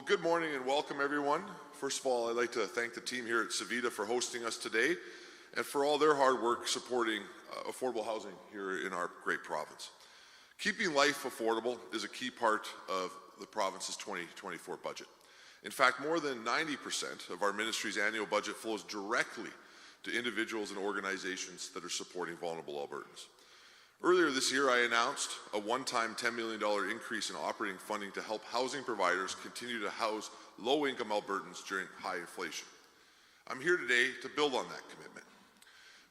Good morning and welcome everyone. First of all, I'd like to thank the team here at Savita for hosting us today and for all their hard work supporting affordable housing here in our great province. Keeping life affordable is a key part of the province's 2024 budget. In fact, more than 90% of our ministry's annual budget flows directly to individuals and organizations that are supporting vulnerable Albertans. Earlier this year, I announced a one-time $10 million increase in operating funding to help housing providers continue to house low-income Albertans during high inflation. I'm here today to build on that commitment.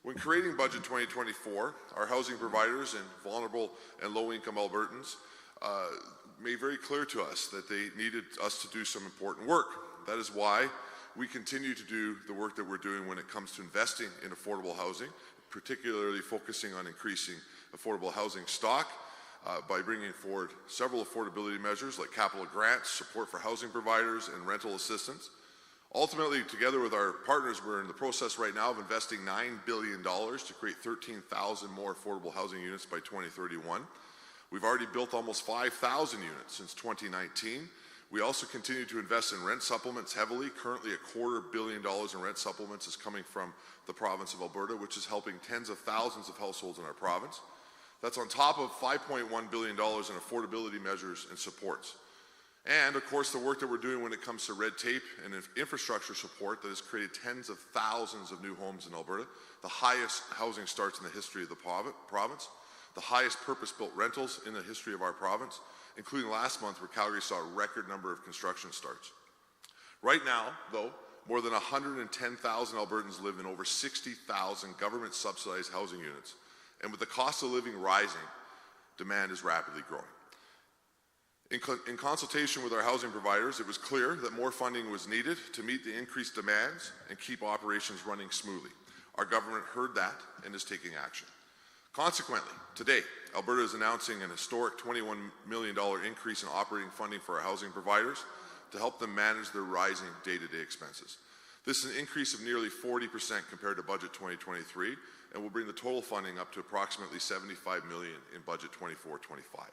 When creating Budget 2024, our housing providers and vulnerable and low-income Albertans made very clear to us that they needed us to do some important work. That is why we continue to do the work that we're doing when it comes to investing in affordable housing, particularly focusing on increasing affordable housing stock by bringing forward several affordability measures like capital grants, support for housing providers, and rental assistance. Ultimately, together with our partners, we're in the process right now of investing $9 billion to create 13,000 more affordable housing units by 2031. We've already built almost 5,000 units since 2019. We also continue to invest in rent supplements heavily. Currently, $250 million in rent supplements is coming from the province of Alberta, which is helping tens of thousands of households in our province. That's on top of $5.1 billion in affordability measures and supports. And, of course, the work that we're doing when it comes to red tape and infrastructure support that has created tens of thousands of new homes in Alberta, the highest housing starts in the history of the province, the highest purpose-built rentals in the history of our province, including last month where Calgary saw a record number of construction starts. Right now, though, more than 110,000 Albertans live in over 60,000 government-subsidized housing units. And with the cost of living rising, demand is rapidly growing. In consultation with our housing providers, it was clear that more funding was needed to meet the increased demands and keep operations running smoothly. Our government heard that and is taking action. Consequently, today, Alberta is announcing an historic $21 million increase in operating funding for our housing providers to help them manage their rising day-to-day expenses. This is an increase of nearly 40% compared to Budget 2023 and will bring the total funding up to approximately $75 million in Budget 24-25.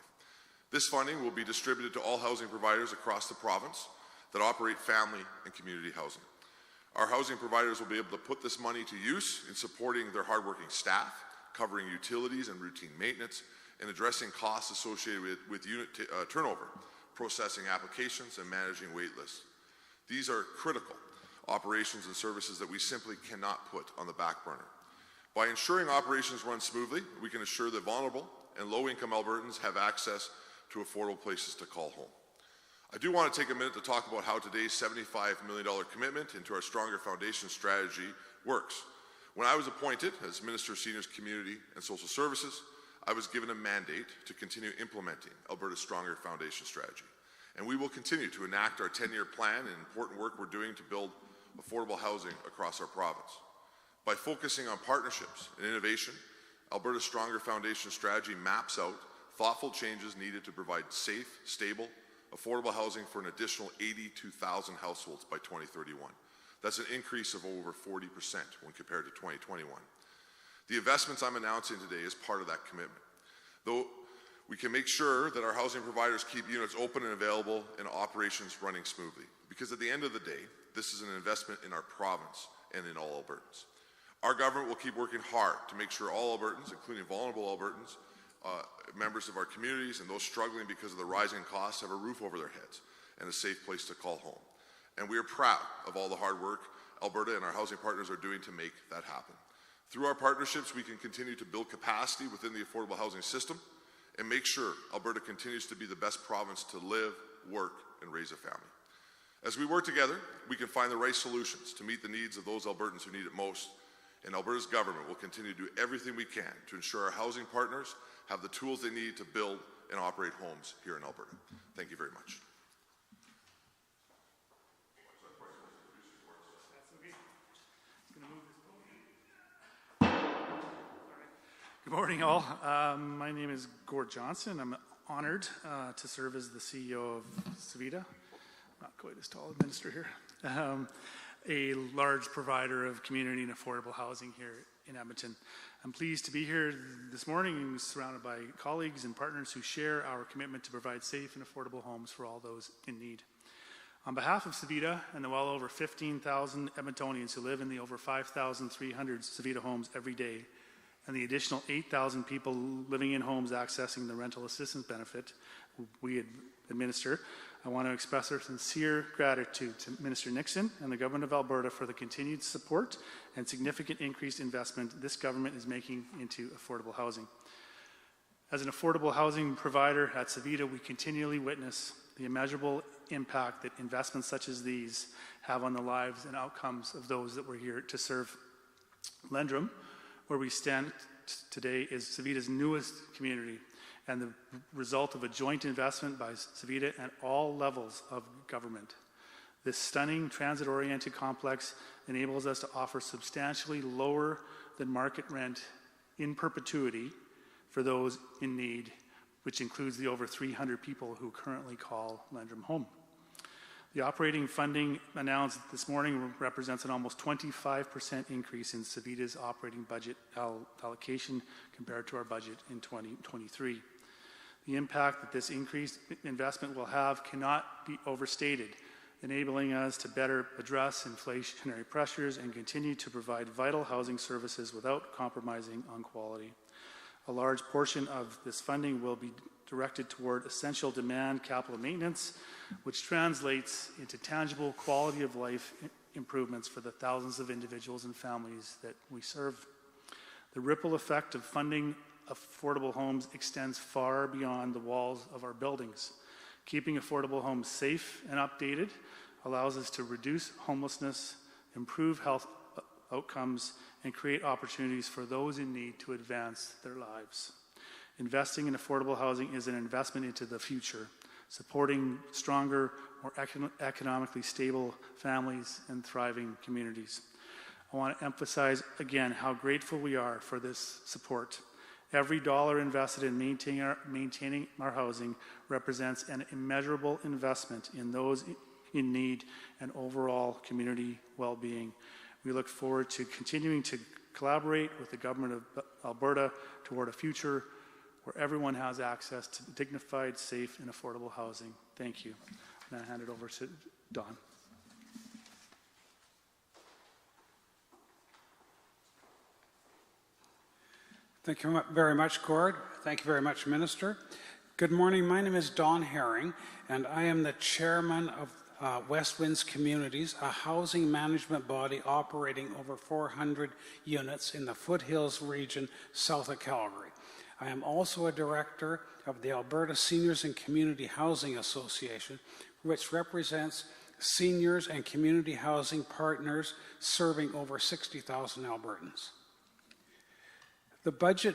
This funding will be distributed to all housing providers across the province that operate family and community housing. Our housing providers will be able to put this money to use in supporting their hardworking staff, covering utilities and routine maintenance, and addressing costs associated with unit turnover, processing applications, and managing wait lists. These are critical operations and services that we simply cannot put on the back burner. By ensuring operations run smoothly, we can assure that vulnerable and low-income Albertans have access to affordable places to call home. I do want to take a minute to talk about how today's $75 million commitment into our Stronger Foundation strategy works. When I was appointed as Minister of Seniors, Community and Social Services, I was given a mandate to continue implementing Alberta's Stronger Foundation strategy. And we will continue to enact our 10-year plan and important work we're doing to build affordable housing across our province. By focusing on partnerships and innovation, Alberta's Stronger Foundation strategy maps out thoughtful changes needed to provide safe, stable, affordable housing for an additional 82,000 households by 2031. That's an increase of over 40% when compared to 2021. The investments I'm announcing today is part of that commitment. Though we can make sure that our housing providers keep units open and available and operations running smoothly. Because at the end of the day, this is an investment in our province and in all Albertans. Our government will keep working hard to make sure all Albertans, including vulnerable Albertans, members of our communities and those struggling because of the rising costs have a roof over their heads and a safe place to call home. And we are proud of all the hard work Alberta and our housing partners are doing to make that happen. Through our partnerships, we can continue to build capacity within the affordable housing system and make sure Alberta continues to be the best province to live, work, and raise a family. As we work together, we can find the right solutions to meet the needs of those Albertans who need it most, and Alberta's government will continue to do everything we can to ensure our housing partners have the tools they need to build and operate homes here in Alberta. Thank you very much. Good morning, all. My name is Gord Johnson. I'm honored to serve as the CEO of Savita. Not quite as tall a minister here. A large provider of community and affordable housing here in Edmonton. I'm pleased to be here this morning surrounded by colleagues and partners who share our commitment to provide safe and affordable homes for all those in need. On behalf of Savita and the well over 15,000 Edmontonians who live in the over 5,300 Savita homes every day, and the additional 8,000 people living in homes accessing the rental assistance benefit we administer, I want to express our sincere gratitude to Minister Nixon and the Government of Alberta for the continued support and significant increased investment this government is making into affordable housing. As an affordable housing provider at Savita, we continually witness the immeasurable impact that investments such as these have on the lives and outcomes of those that we're here to serve. Lendrum, where we stand today, is Savita's newest community and the result of a joint investment by Savita at all levels of government. This stunning transit-oriented complex enables us to offer substantially lower than market rent in perpetuity for those in need, which includes the over 300 people who currently call Lendrum home. The operating funding announced this morning represents an almost 25% increase in Savita's operating budget allocation compared to our budget in 2023. The impact that this increased investment will have cannot be overstated, enabling us to better address inflationary pressures and continue to provide vital housing services without compromising on quality. A large portion of this funding will be directed toward essential demand capital maintenance, which translates into tangible quality of life improvements for the thousands of individuals and families that we serve. The ripple effect of funding affordable homes extends far beyond the walls of our buildings. Keeping affordable homes safe and updated allows us to reduce homelessness, improve health outcomes, and create opportunities for those in need to advance their lives. Investing in affordable housing is an investment into the future, supporting stronger, more economically stable families and thriving communities. I want to emphasize again how grateful we are for this support. Every dollar invested in maintaining our housing represents an immeasurable investment in those in need and overall community well-being. We look forward to continuing to collaborate with the Government of Alberta toward a future where everyone has access to dignified, safe, and affordable housing. Thank you. And I hand it over to Don. Thank you very much, Gord. Thank you very much, Minister. Good morning. My name is Don Herring, and I am the chairman of West Winds Communities, a housing management body operating over 400 units in the Foothills region south of Calgary. I am also a director of the Alberta Seniors and Community Housing Association, which represents seniors and community housing partners serving over 60,000 Albertans. The budget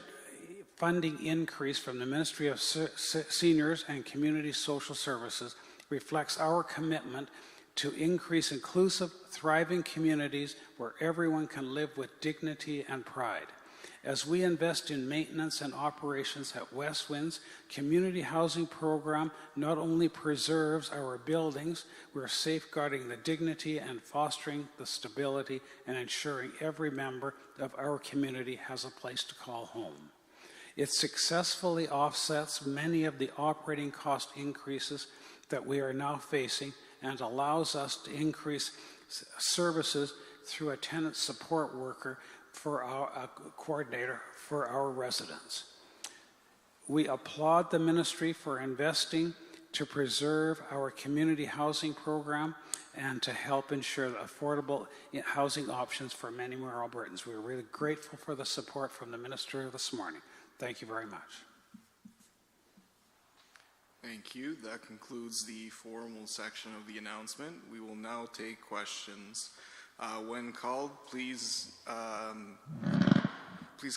funding increase from the Ministry of Seniors and Community Social Services reflects our commitment to increase inclusive, thriving communities where everyone can live with dignity and pride. As we invest in maintenance and operations at West Winds, community housing program not only preserves our buildings, we're safeguarding the dignity and fostering the stability and ensuring every member of our community has a place to call home. It successfully offsets many of the operating cost increases that we are now facing and allows us to increase services through a tenant support worker for a coordinator for our residents. We applaud the ministry for investing to preserve our community housing program and to help ensure affordable housing options for many more Albertans. We're really grateful for the support from the minister this morning. Thank you very much. Thank you. That concludes the formal section of the announcement. We will now take questions. When called, please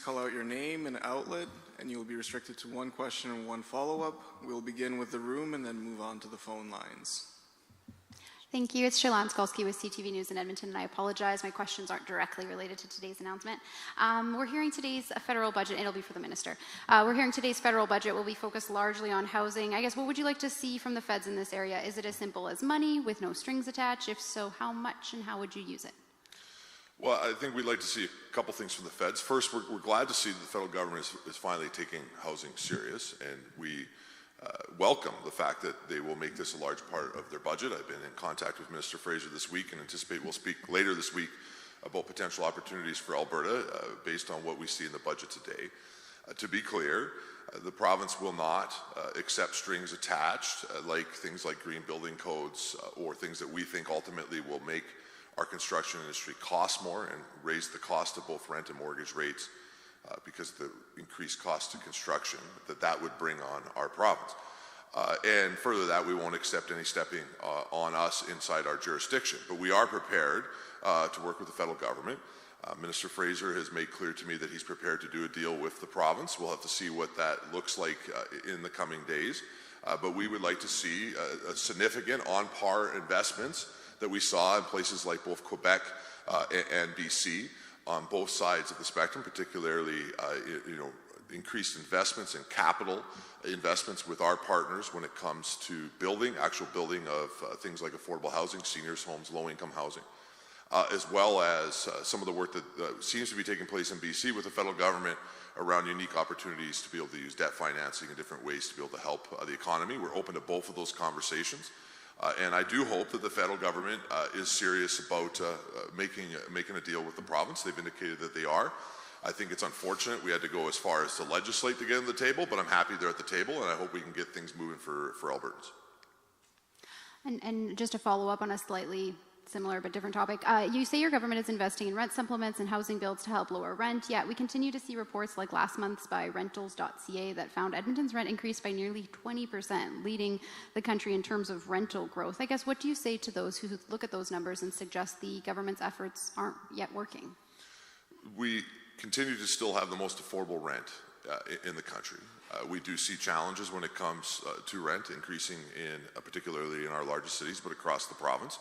call out your name and outlet, and you will be restricted to one question and one follow-up. We'll begin with the room and then move on to the phone lines. Thank you. It's Sherlane Skolsky with CTV News in Edmonton, and I apologize. My questions aren't directly related to today's announcement. We're hearing today's federal budget, and it'll be for the minister. We're hearing today's federal budget will be focused largely on housing. I guess, what would you like to see from the feds in this area? Is it as simple as money with no strings attached? If so, how much and how would you use it? Well, I think we'd like to see a couple things from the feds. First, we're glad to see that the federal government is finally taking housing serious, and we welcome the fact that they will make this a large part of their budget. I've been in contact with Minister Fraser this week and anticipate we'll speak later this week about potential opportunities for Alberta based on what we see in the budget today. To be clear, the province will not accept strings attached like things like green building codes or things that we think ultimately will make our construction industry cost more and raise the cost of both rent and mortgage rates because of the increased cost of construction that would bring on our province. And further that, we won't accept any stepping on us inside our jurisdiction. But we are prepared to work with the federal government. Minister Fraser has made clear to me that he's prepared to do a deal with the province. We'll have to see what that looks like in the coming days. But we would like to see a significant on-par investments that we saw in places like both Quebec and BC on both sides of the spectrum, particularly increased investments in capital investments with our partners when it comes to actual building of things like affordable housing, seniors' homes, low-income housing. As well as some of the work that seems to be taking place in BC with the federal government around unique opportunities to be able to use debt financing in different ways to be able to help the economy. We're open to both of those conversations. And I do hope that the federal government is serious about making a deal with the province. They've indicated that they are. I think it's unfortunate we had to go as far as to legislate to get them to the table, but I'm happy they're at the table, and I hope we can get things moving for Albertans. And just to follow up on a slightly similar but different topic, you say your government is investing in rent supplements and housing builds to help lower rent, yet we continue to see reports like last month's by rentals.ca that found Edmonton's rent increased by nearly 20%, leading the country in terms of rental growth. I guess, what do you say to those who look at those numbers and suggest the government's efforts aren't yet working? We continue to still have the most affordable rent in the country. We do see challenges when it comes to rent increasing particularly in our largest cities, but across the province.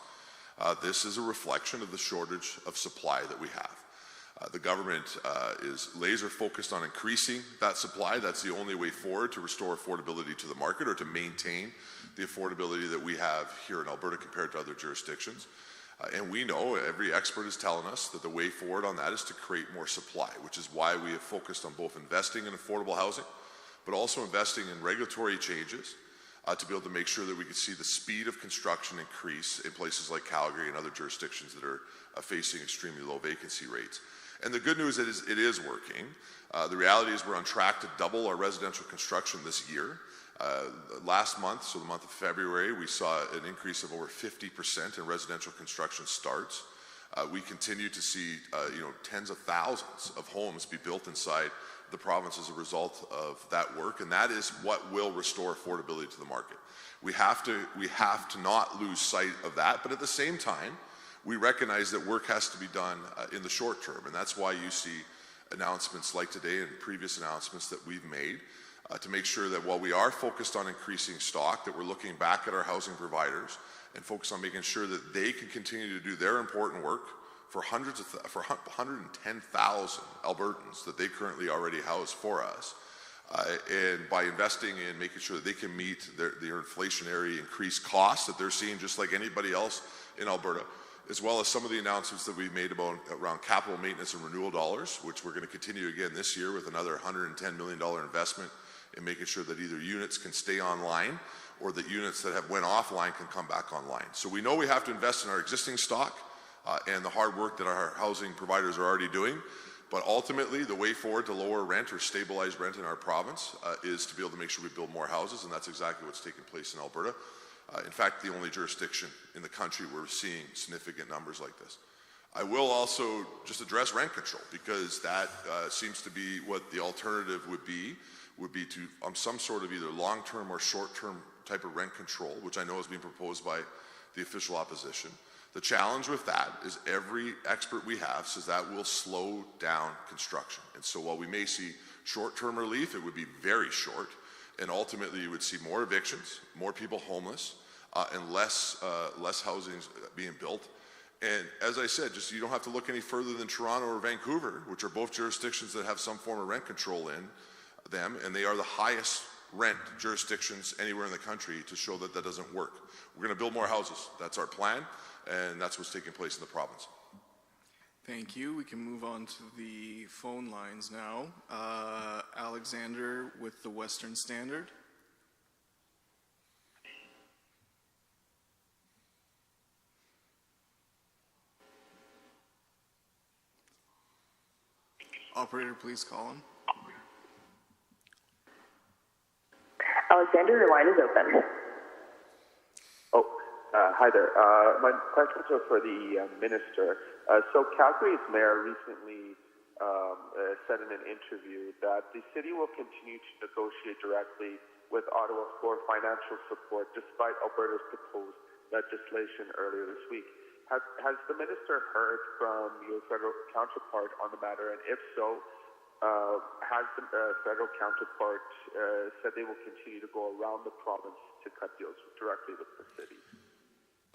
This is a reflection of the shortage of supply that we have. The government is laser focused on increasing that supply. That's the only way forward to restore affordability to the market or to maintain the affordability that we have here in Alberta compared to other jurisdictions. And we know, every expert is telling us, that the way forward on that is to create more supply, which is why we have focused on both investing in affordable housing, but also investing in regulatory changes to be able to make sure that we can see the speed of construction increase in places like Calgary and other jurisdictions that are facing extremely low vacancy rates. And the good news is it is working. The reality is we're on track to double our residential construction this year. Last month, so the month of February, we saw an increase of over 50% in residential construction starts. We continue to see tens of thousands of homes be built inside the province as a result of that work, and that is what will restore affordability to the market. We have to not lose sight of that, but at the same time, we recognize that work has to be done in the short term, and that's why you see announcements like today and previous announcements that we've made to make sure that while we are focused on increasing stock, that we're looking back at our housing providers and focus on making sure that they can continue to do their important work for 110,000 Albertans that they currently already house for us. And by investing in making sure that they can meet their inflationary increased costs that they're seeing just like anybody else in Alberta, as well as some of the announcements that we've made around capital maintenance and renewal dollars, which we're going to continue again this year with another $110 million investment in making sure that either units can stay online or that units that have went offline can come back online. So we know we have to invest in our existing stock and the hard work that our housing providers are already doing. But ultimately, the way forward to lower rent or stabilize rent in our province is to be able to make sure we build more houses, and that's exactly what's taking place in Alberta. In fact, the only jurisdiction in the country where we're seeing significant numbers like this. I will also just address rent control, because that seems to be what the alternative would be to some sort of either long-term or short-term type of rent control, which I know is being proposed by the official opposition. The challenge with that is every expert we have says that will slow down construction. And so while we may see short-term relief, it would be very short, and ultimately you would see more evictions, more people homeless, and less housing being built. And as I said, you don't have to look any further than Toronto or Vancouver, which are both jurisdictions that have some form of rent control in them, and they are the highest rent jurisdictions anywhere in the country to show that that doesn't work. We're going to build more houses. That's our plan, and that's what's taking place in the province. Thank you. We can move on to the phone lines now. Alexander with the Western Standard. Operator, please call him. Alexander, your line is open. Hi there. My questions are for the minister. So Calgary's mayor recently said in an interview that the city will continue to negotiate directly with Ottawa for financial support despite Alberta's proposed legislation earlier this week. Has the minister heard from your federal counterpart on the matter, and if so, has the federal counterpart said they will continue to go around the province to cut deals directly with the city?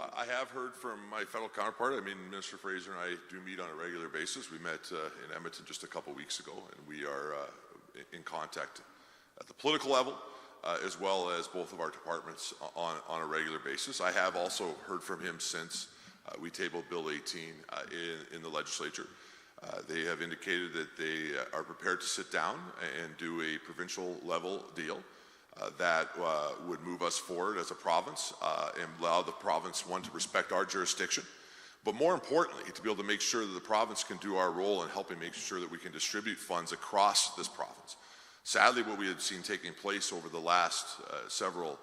I have heard from my federal counterpart. I mean, Minister Fraser and I do meet on a regular basis. We met in Edmonton just a couple weeks ago, and we are in contact at the political level, as well as both of our departments on a regular basis. I have also heard from him since we tabled Bill 18 in the legislature. They have indicated that they are prepared to sit down and do a provincial level deal that would move us forward as a province and allow the province, one, to respect our jurisdiction, but more importantly, to be able to make sure that the province can do our role in helping make sure that we can distribute funds across this province. Sadly, what we had seen taking place over the last several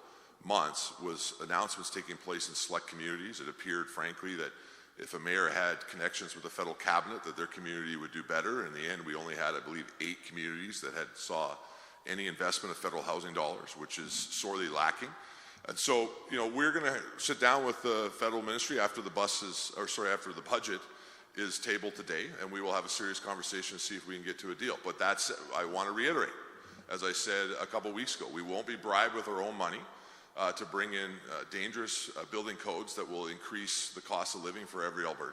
months was announcements taking place in select communities. It appeared, frankly, that if a mayor had connections with the federal cabinet, that their community would do better. In the end, we only had, I believe, 8 communities that had saw any investment of federal housing dollars, which is sorely lacking. And so, we're going to sit down with the federal ministry after the budget is tabled today, and we will have a serious conversation to see if we can get to a deal. But I want to reiterate, as I said a couple weeks ago, we won't be bribed with our own money to bring in dangerous building codes that will increase the cost of living for every Albertan.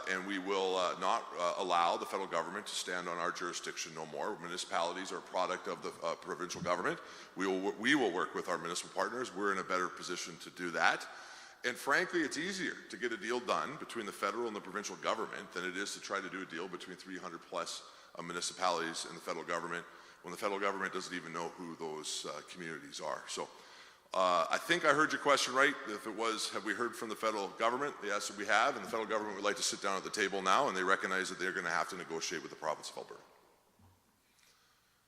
And we will not allow the federal government to stand on our jurisdiction no more. Municipalities are a product of the provincial government. We will work with our municipal partners. We're in a better position to do that. And frankly, it's easier to get a deal done between the federal and the provincial government than it is to try to do a deal between 300 plus municipalities and the federal government when the federal government doesn't even know who those communities are. So I think I heard your question right. If it was, have we heard from the federal government? Yes, we have, and the federal government would like to sit down at the table now, and they recognize that they're going to have to negotiate with the province of Alberta.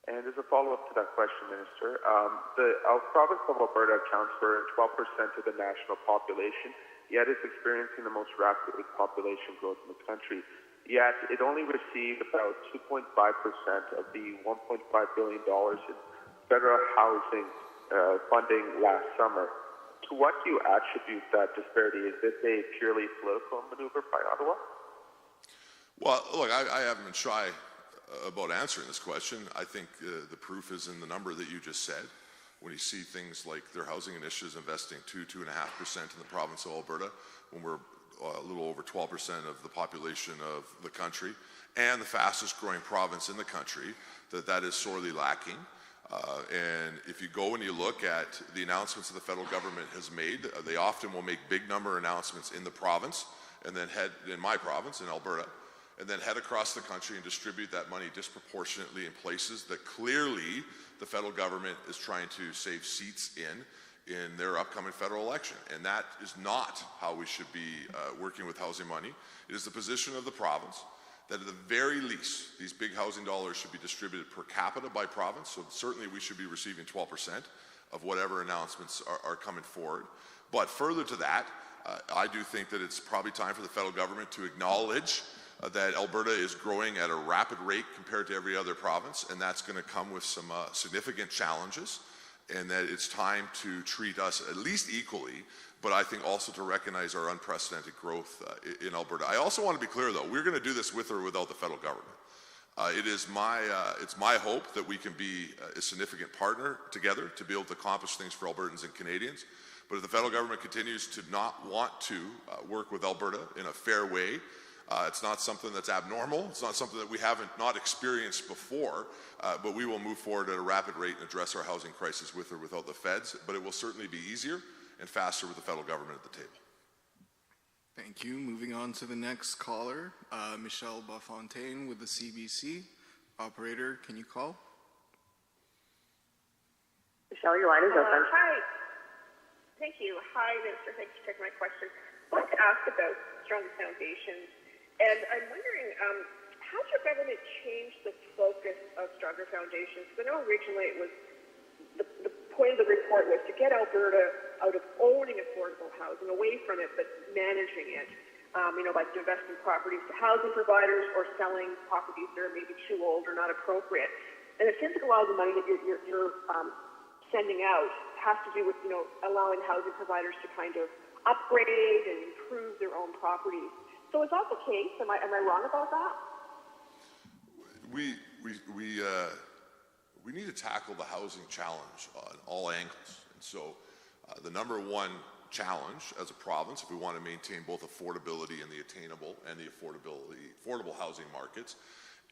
And as a follow-up to that question, Minister, the province of Alberta accounts for 12% of the national population, yet it's experiencing the most rapid population growth in the country. Yet it only received about 2.5% of the $1.5 billion in federal housing funding last summer. To what do you attribute that disparity? Is this a purely political maneuver by Ottawa? Well, look, I haven't been shy about answering this question. I think the proof is in the number that you just said. When you see things like their housing initiatives investing 2.5% in the province of Alberta, when we're a little over 12% of the population of the country, and the fastest growing province in the country, that is sorely lacking. And if you go and you look at the announcements that the federal government has made, they often will make big number announcements in the province, and then head in my province, in Alberta, and then head across the country and distribute that money disproportionately in places that clearly the federal government is trying to save seats in their upcoming federal election. And that is not how we should be working with housing money. It is the position of the province that at the very least, these big housing dollars should be distributed per capita by province. So certainly we should be receiving 12% of whatever announcements are coming forward. But further to that, I do think that it's probably time for the federal government to acknowledge that Alberta is growing at a rapid rate compared to every other province, and that's going to come with some significant challenges, and that it's time to treat us at least equally, but I think also to recognize our unprecedented growth in Alberta. I also want to be clear, though, we're going to do this with or without the federal government. It's my hope that we can be a significant partner together to be able to accomplish things for Albertans and Canadians. But if the federal government continues to not want to work with Alberta in a fair way, it's not something that's abnormal. It's not something that we haven't not experienced before, but we will move forward at a rapid rate and address our housing crisis with or without the feds. But it will certainly be easier and faster with the federal government at the table. Thank you. Moving on to the next caller, Michelle Bafontaine with the CBC. Operator, can you call? Michelle, your line is open. Hi. Thank you. Hi, Minister. Thanks for taking my question. I want to ask about strong foundations. And I'm wondering has your government changed the focus of Stronger Foundations? Because I know originally it was the point of the report was to get Alberta out of owning affordable housing, away from it, but managing it. Like investing properties to housing providers or selling properties that are maybe too old or not appropriate. And it seems like a lot of the money that you're sending out has to do with, allowing housing providers to kind of upgrade and improve their own properties. So is that the case? Am I wrong about that? We need to tackle the housing challenge on all angles. And so the number one challenge as a province, if we want to maintain both affordability and the attainable and the affordable housing markets,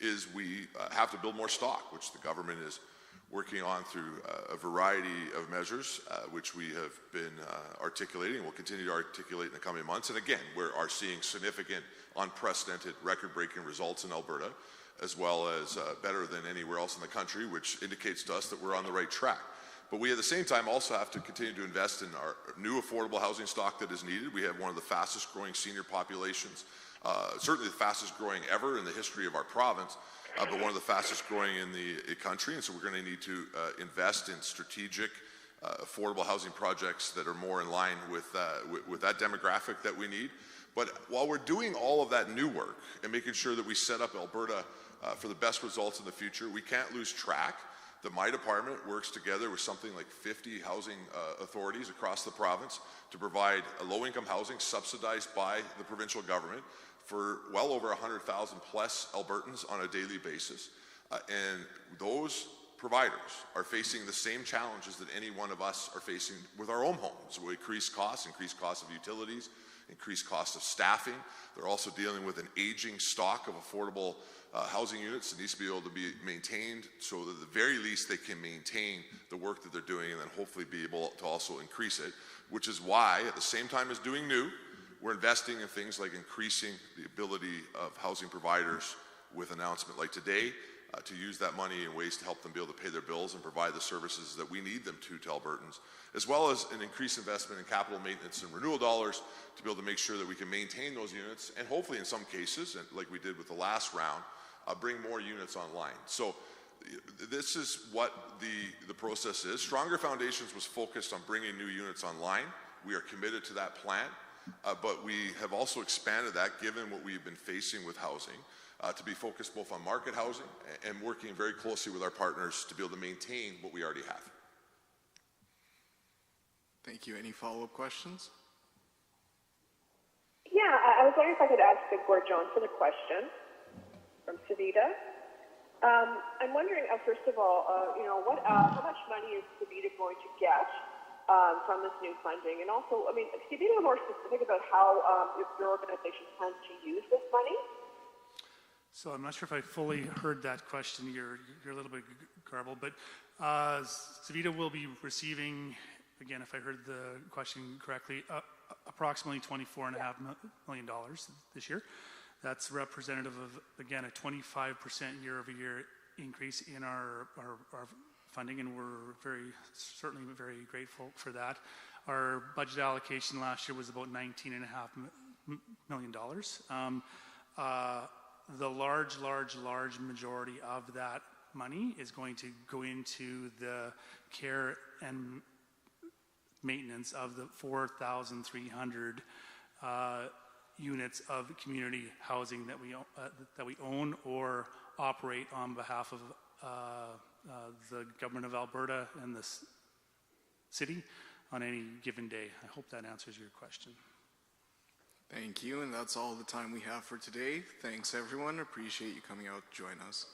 is we have to build more stock, which the government is working on through a variety of measures, which we have been articulating and will continue to articulate in the coming months. And again, we are seeing significant, unprecedented, record-breaking results in Alberta, as well as better than anywhere else in the country, which indicates to us that we're on the right track. But we at the same time also have to continue to invest in our new affordable housing stock that is needed. We have one of the fastest growing senior populations, certainly the fastest growing ever in the history of our province, but one of the fastest growing in the country. And so we're going to need to invest in strategic affordable housing projects that are more in line with that demographic that we need. But while we're doing all of that new work and making sure that we set up Alberta for the best results in the future, we can't lose track that my department works together with something like 50 housing authorities across the province to provide low-income housing subsidized by the provincial government for well over 100,000 plus Albertans on a daily basis. And those providers are facing the same challenges that any one of us are facing with our own homes. We increased costs of utilities, increased cost of staffing. They're also dealing with an aging stock of affordable housing units that needs to be able to be maintained, so that at the very least they can maintain the work that they're doing and then hopefully be able to also increase it, which is why at the same time as doing new, we're investing in things like increasing the ability of housing providers with an announcement like today to use that money in ways to help them be able to pay their bills and provide the services that we need them to Albertans, as well as an increased investment in capital maintenance and renewal dollars to be able to make sure that we can maintain those units and hopefully in some cases, and like we did with the last round, bring more units online. So this is what the process is. Stronger Foundations was focused on bringing new units online. We are committed to that plan, but we have also expanded that given what we've been facing with housing to be focused both on market housing and working very closely with our partners to be able to maintain what we already have. Thank you. Any follow-up questions? Yeah, I was wondering if I could ask Gord Johnson a question from Savita. I'm wondering, first of all, how much money is Savita going to get from this new funding? And also, can you be a little more specific about how your organization plans to use this money? So I'm not sure if I fully heard that question. You're a little bit garbled, but Savita will be receiving, again, if I heard the question correctly, approximately $24.5 million this year. That's representative of, again, a 25% year-over-year increase in our funding, and we're certainly very grateful for that. Our budget allocation last year was about $19.5 million. The large majority of that money is going to go into the care and maintenance of the 4,300 units of community housing that we own or operate on behalf of the government of Alberta and the city on any given day. I hope that answers your question. Thank you, and that's all the time we have for today. Thanks, everyone. Appreciate you coming out to join us.